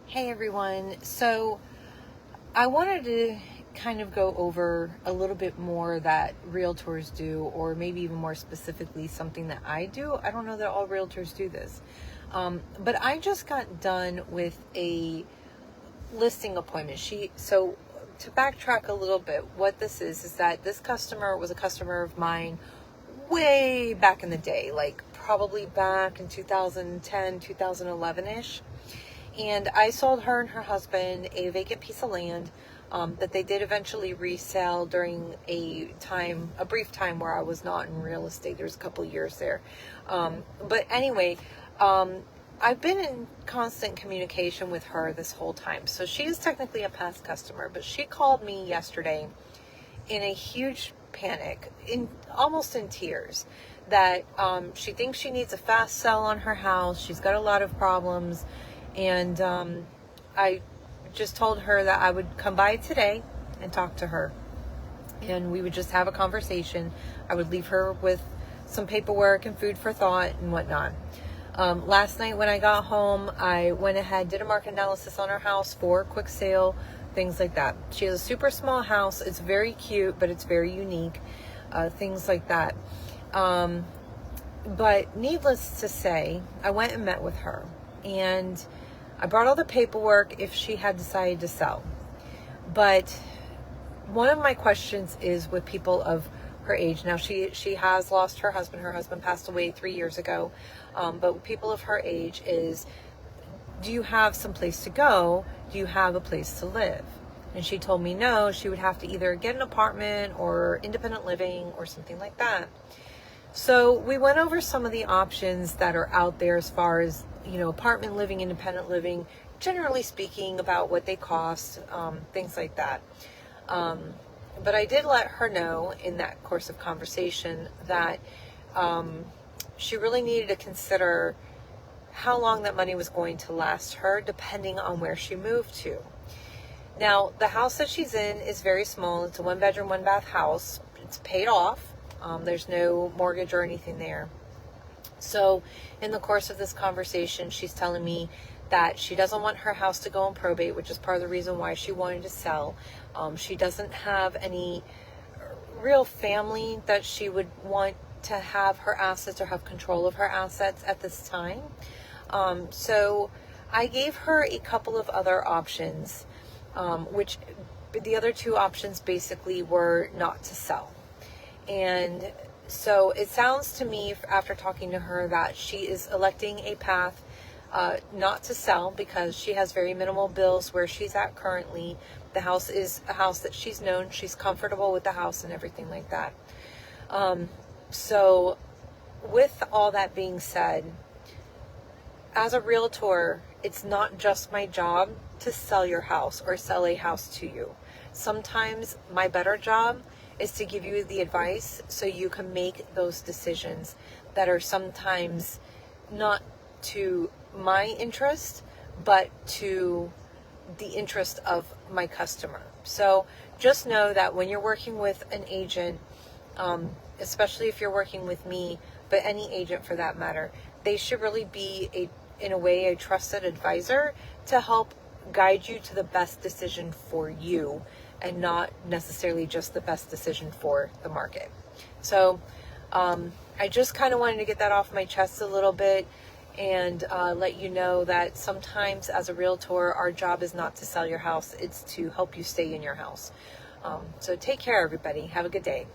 Hey everyone. So I wanted to kind of go over a little bit more that realtors do, or maybe even more specifically, something that I do. I don't know that all realtors do this. But I just got done with a listing appointment. So to backtrack a little bit, what this is that this customer was a customer of mine way back in the day, like probably back in 2010, 2011-ish. And I sold her and her husband a vacant piece of land that they did eventually resell during a brief time where I was not in real estate. There's a couple of years there. But anyway, I've been in constant communication with her this whole time. So she is technically a past customer, but she called me yesterday in a huge panic, almost in tears, that she thinks she needs a fast sell on her house. She's got a lot of problems. And I just told her that I would come by today and talk to her. And we would just have a conversation. I would leave her with some paperwork and food for thought and whatnot. Last night when I got home, I went ahead, did a market analysis on her house for a quick sale, things like that. She has a super small house. It's very cute, but it's very unique, things like that. But needless to say, I went and met with her. And I brought all the paperwork if she had decided to sell. But one of my questions is with people of her age. Now, she has lost her husband. Her husband passed away 3 years ago. But with people of her age is, do you have some place to go? Do you have a place to live? And she told me no, she would have to either get an apartment or independent living or something like that. So we went over some of the options that are out there as far as, apartment living, independent living, generally speaking, about what they cost, things like that. But I did let her know in that course of conversation that she really needed to consider how long that money was going to last her, depending on where she moved to. Now, the house that she's in is very small. It's a 1-bedroom, 1-bath house. It's paid off. There's no mortgage or anything there. So in the course of this conversation, she's telling me that she doesn't want her house to go on probate, which is part of the reason why she wanted to sell. She doesn't have any real family that she would want to have her assets or have control of her assets at this time. So I gave her a couple of other options, which the other two options basically were not to sell. And so it sounds to me, after talking to her, that she is electing a path not to sell because she has very minimal bills where she's at currently. The house is a house that she's known. She's comfortable with the house and everything like that. So with all that being said, as a realtor, it's not just my job to sell your house or sell a house to you. Sometimes my better job is to give you the advice so you can make those decisions that are sometimes not to my interest, but to the interest of my customer. So just know that when you're working with an agent, especially if you're working with me, but any agent for that matter, they should really be in a way, a trusted advisor to help guide you to the best decision for you, and not necessarily just the best decision for the market. So I just kind of wanted to get that off my chest a little bit and let you know that sometimes as a realtor, our job is not to sell your house, it's to help you stay in your house. So take care, everybody. Have a good day.